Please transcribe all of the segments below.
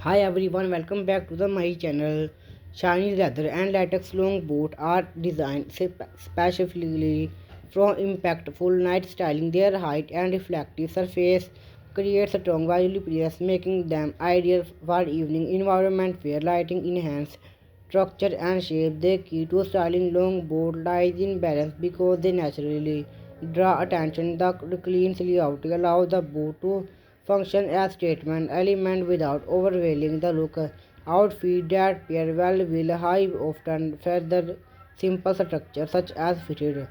Hi everyone, welcome back to my channel. Shiny leather and latex long boot are designed specifically for impactful night styling. Their height and reflective surface creates a strong visual appearance, making them ideal for evening environment where lighting enhance structure and shape. The key to styling long boot lies in balance because they naturally draw attention. The clean layout allows the boot to function as statement element without overwhelming the look. Outfit that pair well will high often feather simple structure such as fitted.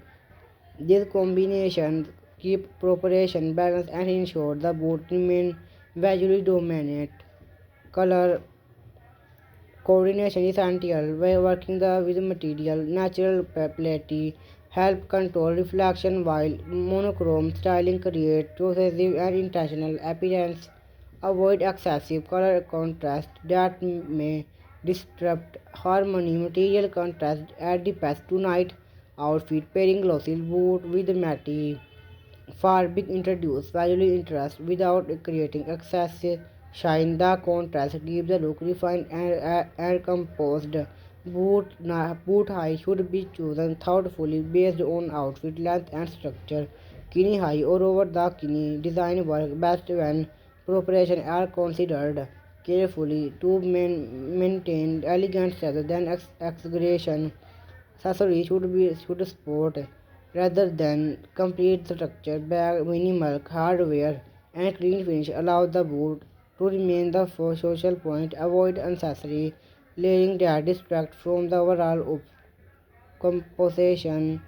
These combinations keep proportion balance and ensure the boot remain visually dominant. Color coordination is essential by working with material. Natural palette help control reflection while monochrome styling creates cohesive and intentional appearance. Avoid excessive color contrast that may disrupt harmony. Material contrast adds the best to night outfit. Pairing glossy boot with matte fabric introduce visual interest without creating excessive shine. The contrast gives the look refined and composed. Boot height should be chosen thoughtfully based on outfit length and structure. Knee high or over the knee design work best when proportions are considered carefully to maintain elegance rather than exaggeration. Accessories should support rather than complete structure. Bag, minimal hardware, and clean finish allow the boot to remain the social point. Avoid unnecessary layering that distract from the overall composition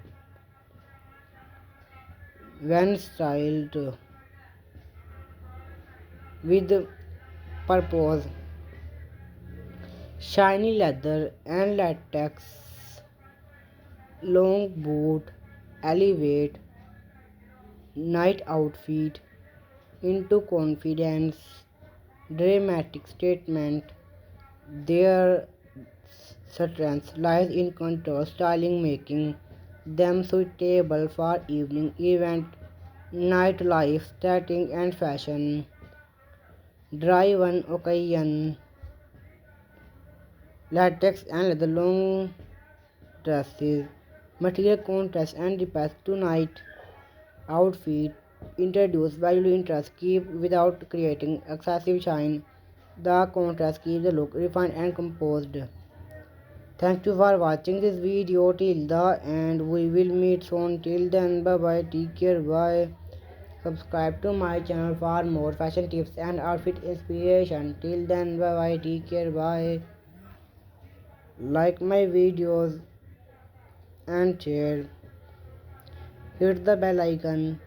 when styled with purpose. Shiny leather and latex long boot elevate night outfit into confidence, dramatic statement. Their strength lies in control styling, making them suitable for evening event, nightlife, setting, and fashion. Drive-on occasion, latex and leather long dresses, material contrast and repairs tonight outfit introduce visual interest keep without creating excessive shine. The contrast keeps the look refined and composed. Thank you for watching this video till the end. We will meet soon. Till then, bye bye. Take care. Bye. Subscribe to my channel for more fashion tips and outfit inspiration. Till then, bye bye. Take care. Bye. Like my videos and share. Hit the bell icon.